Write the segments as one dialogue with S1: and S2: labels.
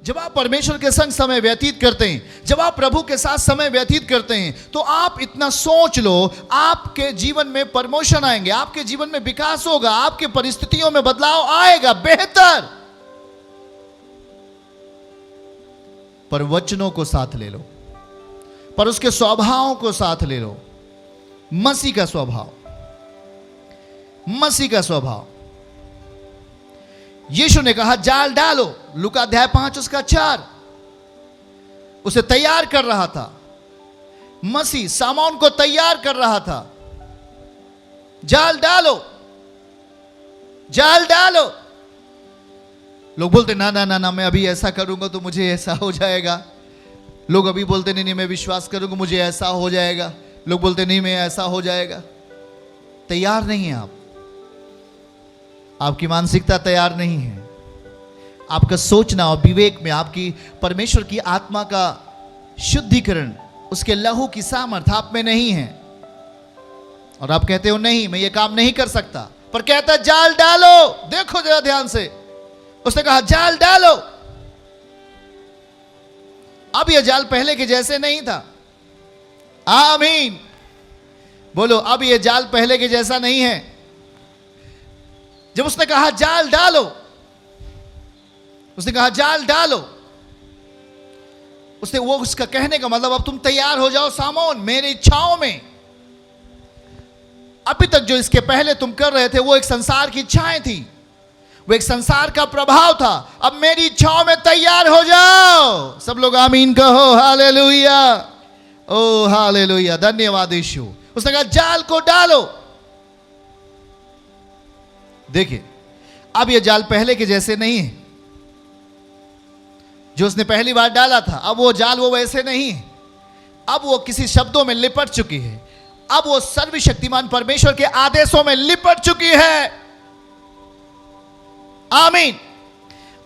S1: जब आप परमेश्वर के संग समय व्यतीत करते हैं, जब आप प्रभु के साथ समय व्यतीत करते हैं, तो आप इतना सोच लो, आपके जीवन में प्रमोशन आएंगे, आपके जीवन में विकास होगा, आपके परिस्थितियों में बदलाव आएगा, बेहतर। पर वचनों को साथ ले लो, पर उसके स्वभाव को साथ ले लो। मसीह का स्वभाव, मसीह का स्वभाव। यीशु ने कहा जाल डालो, लूका अध्याय 5 उसका 4। उसे तैयार कर रहा था, मसीह सामान को तैयार कर रहा था। जाल डालो, जाल डालो। लोग बोलते ना ना ना ना, मैं अभी ऐसा करूंगा तो मुझे ऐसा हो जाएगा। लोग अभी बोलते नहीं नहीं मैं विश्वास करूंगा मुझे ऐसा हो जाएगा। लोग बोलते नहीं मैं ऐसा हो जाएगा। तैयार नहीं है आप, आपकी मानसिकता तैयार नहीं है। आपका सोचना और विवेक में आपकी परमेश्वर की आत्मा का शुद्धिकरण, उसके लहू की सामर्थ आप में नहीं है। और आप कहते हो नहीं मैं ये काम नहीं कर सकता, पर कहता है जाल डालो। देखो जरा ध्यान से, उसने कहा जाल डालो। अब यह जाल पहले के जैसे नहीं था। आमीन बोलो, अब यह जाल पहले के जैसा नहीं है। जब उसने कहा जाल डालो, उसने कहा जाल डालो, उसने वो उसका कहने का मतलब अब तुम तैयार हो जाओ सामोन मेरी इच्छाओं में। अभी तक जो इसके पहले तुम कर रहे थे वो एक संसार की इच्छाएं थी, वो एक संसार का प्रभाव था। अब मेरी इच्छाओं में तैयार हो जाओ। सब लोग आमीन कहो, हालेलुया, ओ हालेलुया, धन्यवाद यीशु। उसने कहा जाल को डालो। देखिए अब यह जाल पहले के जैसे नहीं है। जो उसने पहली बार डाला था, अब वो जाल वो वैसे नहीं है। अब वो किसी शब्दों में लिपट चुकी है। अब वो सर्वशक्तिमान परमेश्वर के आदेशों में लिपट चुकी है। आमीन।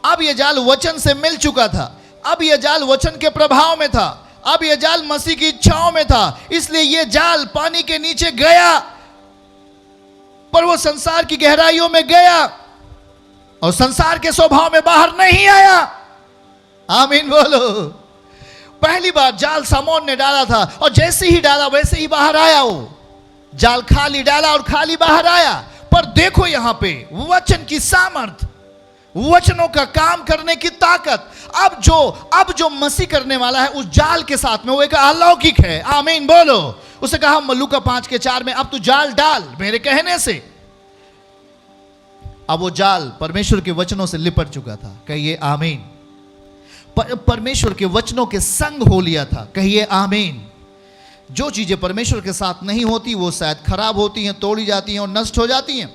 S1: अब यह जाल वचन से मिल चुका था। अब यह जाल वचन के प्रभाव में था। अब यह जाल मसीह की इच्छाओं में था। इसलिए यह जाल पानी के नीचे गया, पर वो संसार की गहराइयों में गया और संसार के स्वभाव में बाहर नहीं आया। आमीन बोलो। पहली बार जाल सामोन ने डाला था और जैसे ही डाला वैसे ही बाहर आया। वो जाल खाली डाला और खाली बाहर आया। पर देखो यहां पे वचन की सामर्थ, वचनों का काम करने की ताकत। अब जो मसीह करने वाला है उस जाल के साथ में वो एक अलौकिक है। आमीन बोलो। उसे कहा लूका 5:4 में अब तू जाल डाल मेरे कहने से। अब वो जाल परमेश्वर के वचनों से लिपट चुका था। कहिए आमीन। परमेश्वर के वचनों के संग हो लिया था। कहिए आमीन। जो चीजें परमेश्वर के साथ नहीं होती वो शायद खराब होती हैं, तोड़ी जाती हैं और नष्ट हो जाती हैं।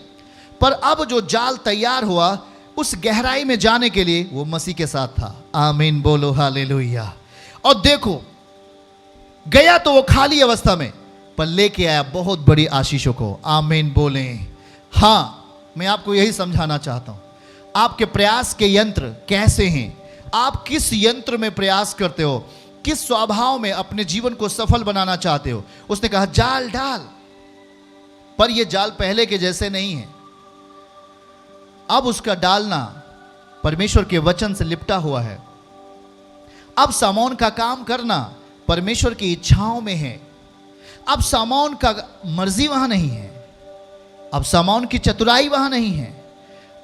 S1: पर अब जो जाल तैयार हुआ उस गहराई में जाने के लिए वो मसीह के साथ था। आमीन बोलो, हालेलुया। और देखो गया तो वो खाली अवस्था में, पर लेके आया बहुत बड़ी आशीषों को। आमीन बोले। हां, मैं आपको यही समझाना चाहता हूं। आपके प्रयास के यंत्र कैसे हैं? आप किस यंत्र में प्रयास करते हो? किस स्वभाव में अपने जीवन को सफल बनाना चाहते हो? उसने कहा जाल डाल, पर यह जाल पहले के जैसे नहीं है। अब उसका डालना परमेश्वर के वचन से लिपटा हुआ है। अब सामोन का काम करना परमेश्वर की इच्छाओं में है। अब सामोन का मर्जी वहां नहीं है। अब सामोन की चतुराई वहां नहीं है।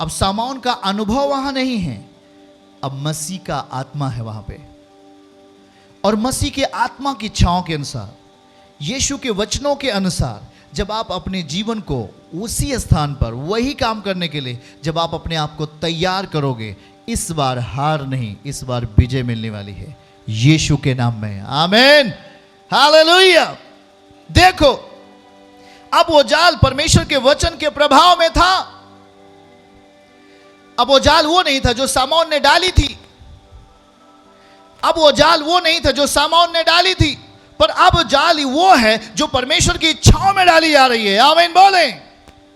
S1: अब सामोन का अनुभव वहां नहीं है। अब मसीह का आत्मा है वहां पे। और मसीह के आत्मा की इच्छाओं के अनुसार, यीशु के वचनों के अनुसार जब आप अपने जीवन को उसी स्थान पर वही काम करने के लिए जब आप अपने आप को तैयार करोगे, इस बार हार नहीं, इस बार विजय मिलने वाली है यीशु के नाम में। आमीन, हालेलुया। देखो अब वो जाल परमेश्वर के वचन के प्रभाव में था। अब वो जाल वो नहीं था जो सामोन ने डाली थी। अब वो जाल वो नहीं था जो सामोन ने डाली थी, पर अब जाल वो है जो परमेश्वर की इच्छाओं में डाली जा रही है। आमीन बोले।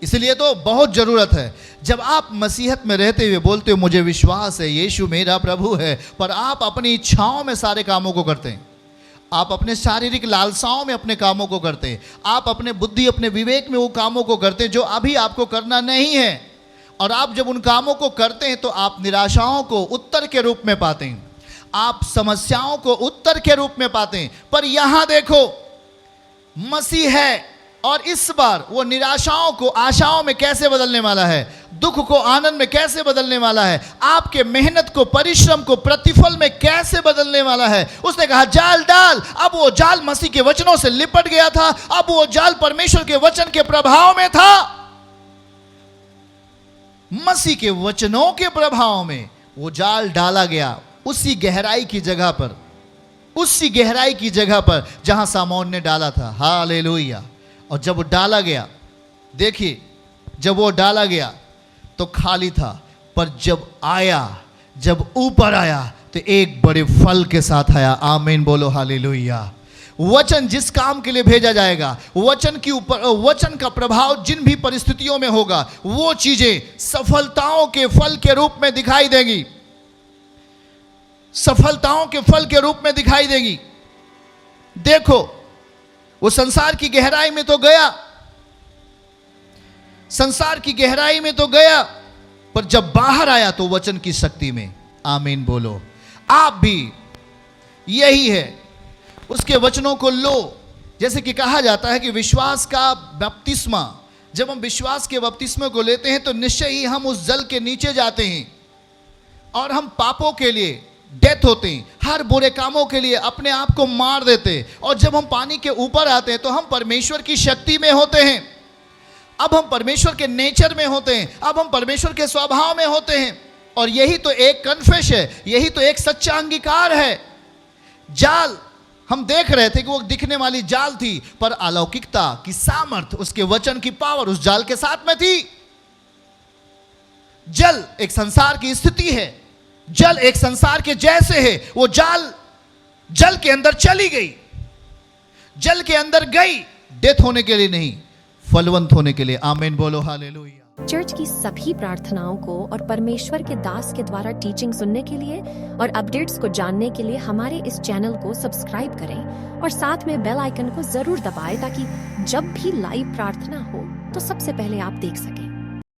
S1: इसलिए तो बहुत जरूरत है जब आप मसीहत में रहते हुए बोलते हो मुझे विश्वास है यीशु मेरा प्रभु है, पर आप अपनी इच्छाओं में सारे कामों को करते हैं। आप अपने शारीरिक लालसाओं में अपने कामों को करते हैं। आप अपने बुद्धि, अपने विवेक में वो कामों को करते हैं जो अभी आपको करना नहीं है। और आप जब उन कामों को करते हैं तो आप निराशाओं को उत्तर के रूप में पाते हैं। आप समस्याओं को उत्तर के रूप में पाते हैं। पर यहां देखो, मसीह है और इस बार वो निराशाओं को आशाओं में कैसे बदलने वाला है, दुख को आनंद में कैसे बदलने वाला है, आपके मेहनत को, परिश्रम को प्रतिफल में कैसे बदलने वाला है। उसने कहा जाल डाल। अब वो जाल मसीह के वचनों से लिपट गया था। अब वो जाल परमेश्वर के वचन के प्रभाव में था। मसीह के वचनों के प्रभाव में वो जाल डाला गया, उसी गहराई की जगह पर, उसी गहराई की जगह पर जहां सामौन ने डाला था। हालेलुया। और जब वो डाला गया, देखिए, जब वो डाला गया तो खाली था, पर जब आया, जब ऊपर आया तो एक बड़े फल के साथ आया। आमीन बोलो हालेलुया। वचन जिस काम के लिए भेजा जाएगा, वचन की ऊपर, वचन का प्रभाव जिन भी परिस्थितियों में होगा, वो चीजें सफलताओं के फल के रूप में दिखाई देंगी, सफलताओं के फल के रूप में दिखाई देगी। देखो, वो संसार की गहराई में तो गया, संसार की गहराई में तो गया, पर जब बाहर आया तो वचन की शक्ति में। आमीन बोलो। आप भी यही है, उसके वचनों को लो। जैसे कि कहा जाता है कि विश्वास का बपतिस्मा, जब हम विश्वास के बपतिस्मे को लेते हैं तो निश्चय ही हम उस जल के नीचे जाते हैं और हम पापों के लिए डेथ होते हैं, हर बुरे कामों के लिए अपने आप को मार देते हैं। और जब हम पानी के ऊपर आते हैं तो हम परमेश्वर की शक्ति में होते हैं। अब हम परमेश्वर के नेचर में होते हैं, अब हम परमेश्वर के स्वभाव में होते हैं। और यही तो एक कन्फेश है, यही तो एक सच्चा अंगीकार है। जाल हम देख रहे थे कि वो दिखने वाली जाल थी, पर अलौकिकता की सामर्थ, उसके वचन की पावर उस जाल के साथ में थी। जल एक संसार की स्थिति है, जल एक संसार के जैसे है। वो जाल जल के अंदर चली गई, जल के अंदर गई, डेथ होने के लिए नहीं, फलवंत होने के लिए। आमीन बोलो हालेलुया।
S2: चर्च की सभी प्रार्थनाओं को और परमेश्वर के दास के द्वारा टीचिंग सुनने के लिए और अपडेट्स को जानने के लिए हमारे इस चैनल को सब्सक्राइब करें और साथ में बेल आइकन को जरूर दबाएं ताकि जब भी लाइव प्रार्थना हो तो सबसे पहले आप देख सकें।